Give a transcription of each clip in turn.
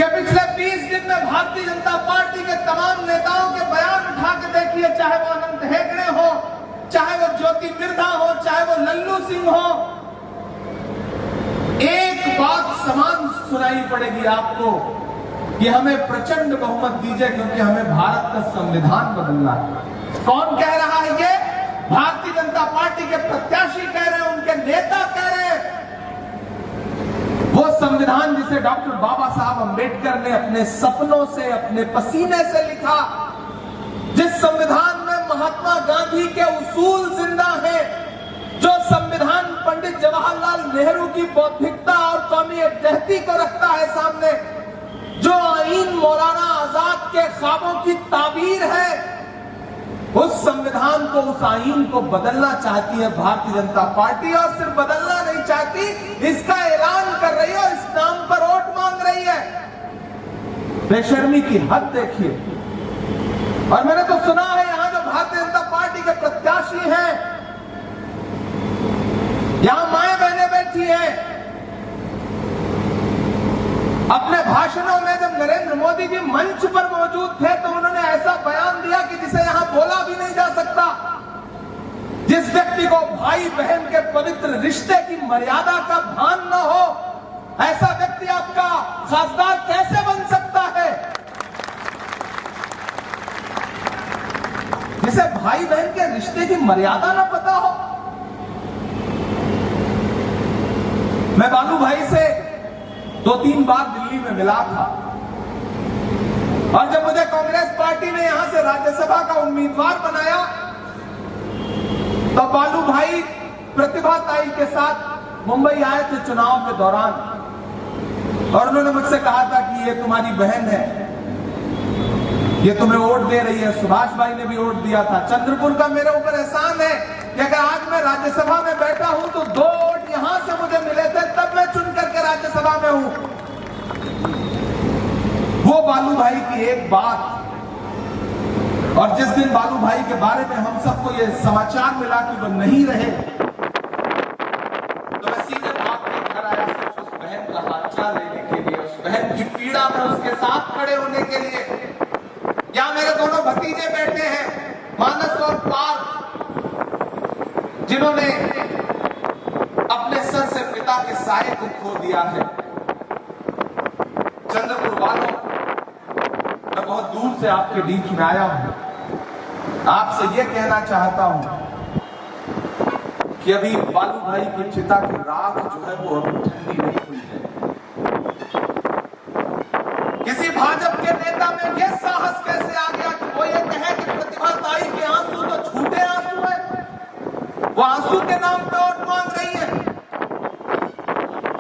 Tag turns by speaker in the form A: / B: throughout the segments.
A: कि पिछले 20 दिन में भारतीय जनता पार्टी के तमाम नेताओं के बयान उठा के देखिए, चाहे वो अनंत हेगड़े हो, चाहे वो ज्योति मिर्धा हो, चाहे वो लल्लू सिंह हो, एक बात समान सुनाई पड़ेगी आपको कि हमें प्रचंड बहुमत दीजिए क्योंकि हमें भारत का संविधान बदलना है। कौन कह रहा है ये? भारतीय जनता पार्टी के प्रत्याशी कह रहे हैं, उनके नेता कह रहे हैं। वो संविधान जिसे डॉक्टर बाबा साहब अंबेडकर ने अपने सपनों से, अपने पसीने से लिखा, जिस संविधान में महात्मा गांधी के उसूल जिंदा हैं, जो संविधान पंडित जवाहरलाल नेहरू की बौद्धिकता और कौमी एकजहती को रखता है सामने, जो आईन मौलाना आजाद के ख्वाबों की ताबीर है, उस संविधान को, उस आईन को बदलना चाहती है भारतीय जनता पार्टी। और सिर्फ बदलना नहीं चाहती, इसका ऐलान कर रही है और इस नाम पर वोट मांग रही है। बेशर्मी की हद देखिए। और मैंने तो सुना है यहां जो भारतीय जनता पार्टी के प्रत्याशी हैं, यहां माएं बहनें बैठी हैं, अपने भाषणों में जब नरेंद्र मोदी जी मंच पर मौजूद थे तो उन्होंने ऐसा बयान दिया कि जिसे यहां बोला भी नहीं जा सकता। जिस व्यक्ति को भाई बहन के पवित्र रिश्ते की मर्यादा का भान न हो, ऐसा व्यक्ति आपका खासदार कैसे बन सकता है? जिसे भाई बहन के रिश्ते की मर्यादा न पता हो। मैं बालू भाई से 2-3 बार दिल्ली में मिला था और जब मुझे कांग्रेस पार्टी ने यहां से राज्यसभा का उम्मीदवार बनाया तो बालू भाई प्रतिभा ताई के साथ मुंबई आए थे चुनाव के दौरान और उन्होंने मुझसे कहा था कि ये तुम्हारी बहन है, ये तुम्हें वोट दे रही है। सुभाष भाई ने भी वोट दिया था। चंद्रपुर का मेरे ऊपर एहसान है कि अगर आज मैं राज्यसभा में बैठा हूं तो 2 वोट यहां से मुझे मिले थे, तब मैं चुन करके राज्यसभा में हूं। वो बालू भाई की एक बात, और जिस दिन बालू भाई के बारे में हम सबको ये समाचार मिला कि वो नहीं रहे, तो मैं सीधे भाग के घर आया सिर्फ उस बहन का हालचाल लेने के लिए, उस बहन की पीड़ा में उसके साथ खड़े होने के लिए। यहां मेरे दोनों भतीजे बैठे हैं, मानस और पार्थ, जिन्होंने अपने सर से पिता के साये को खो दिया है। चंद्रपुर वालों, मैं बहुत दूर से आपके बीच में आया हूं, आपसे यह कहना चाहता हूं कि अभी बालू भाई की चिता की राख जो है वो अभी ठंडी नहीं हुई है। किसी भाजपा के नेता में यह साहस कैसे आ गया कि वो ये कहे कि प्रतिभा ताई के आंसू तो झूठे आंसू है, वो आंसू के नाम पे वोट मांग रही है।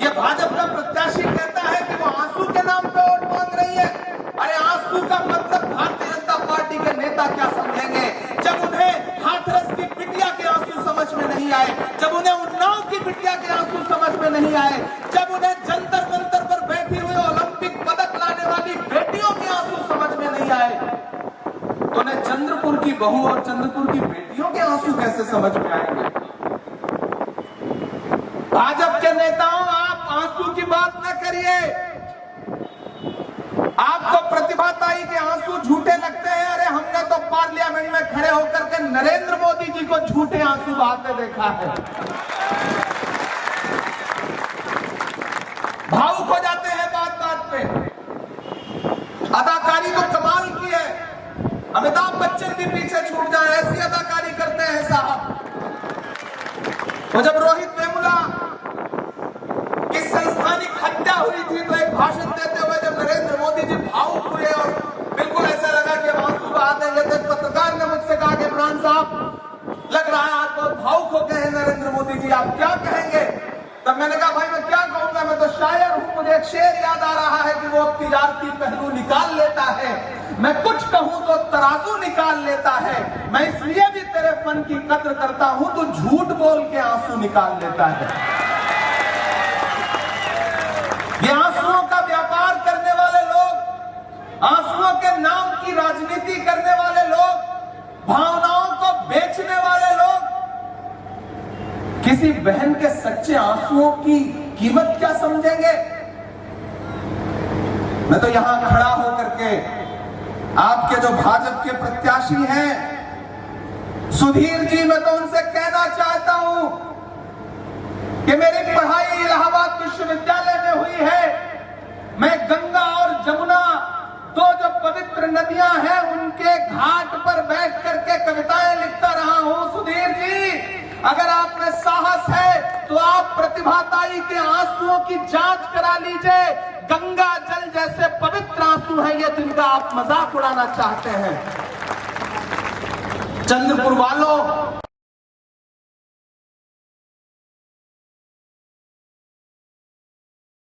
A: ये भाजपा का प्रत्याशी कहता है कि वो आंसू के नाम पे वोट मांग रही है। अरे आंसू का मतलब भारतीय जनता पार्टी के नेता क्या समझेंगे जब उन्हें हाथरस की बिटिया के आंसू समझ में नहीं आए, जब उन्हें उन्नाव की बिटिया के आंसू समझ में नहीं आए, जब उन्हें जंतर मंतर पर बैठी हुई ओलंपिक पदक लाने वाली बेटियों के आंसू समझ में नहीं आए, तो उन्हें चंद्रपुर की बहू और चंद्रपुर की बेटियों के आंसू कैसे समझ में आएंगे? भाजपा के नेताओं, आप आंसू की बात न करिए। आपको प्रतिभा ताई के आंसू झूठे लगते हैं। अरे हमने तो पार्लियामेंट में खड़े होकर के नरेंद्र मोदी जी को झूठे आंसू बहाते देखा है। भावुक हो जाते हैं बात बात पे। अदाकारी तो कमाल की है, अमिताभ बच्चन भी पीछे छूट जाए, ऐसी अदाकारी करते हैं साहब। वो जब रोहित वेमुला की संस्थानिक हत्या हुई थी तो एक भाषण देते हुए जब नरेंद्र मोदी जी भावुक हुए और बिल्कुल ऐसा लगा कि आंसू बहा देंगे, तो पत्रकार ने मुझसे कहा कि इमरान साहब लग रहा है आप बहुत भावुक हो गए हैं नरेंद्र मोदी जी, आप क्या कहेंगे? तब मैंने कहा भाई मैं क्या कहूंगा, मैं तो शायर हूं। मुझे एक शेर याद आ रहा है कि वो तिजारती पहलू निकाल लेता है, मैं कुछ कहूं तो तराजू निकाल लेता है, मैं इसलिए भी तेरे फन की कद्र करता हूं, तो झूठ बोल के आंसू निकाल लेता है। ये आंसुओं का व्यापार करने वाले लोग, आंसुओं के नाम की राजनीति करने वाले लोग, भावनाओं को बेचने वाले लोग, किसी बहन के सच्चे आंसुओं की कीमत क्या समझेंगे? मैं तो यहां खड़ा होकर के आपके जो भाजपा के प्रत्याशी हैं सुधीर जी, मैं तो उनसे कहना चाहता हूं कि मेरी पढ़ाई इलाहाबाद विश्वविद्यालय में हुई है। मैं गंगा और जमुना, दो जो पवित्र नदियां हैं, उनके घाट पर बैठ करके कविताएं लिखता रहा हूं। सुधीर जी, अगर आप में साहस है तो आप प्रतिभाताई के आंसुओं की जांच करा लीजिए। गंगा जल जैसे पवित्र आंसू हैं ये, जिनका आप मजाक उड़ाना चाहते हैं। चंद्रपुर वालों,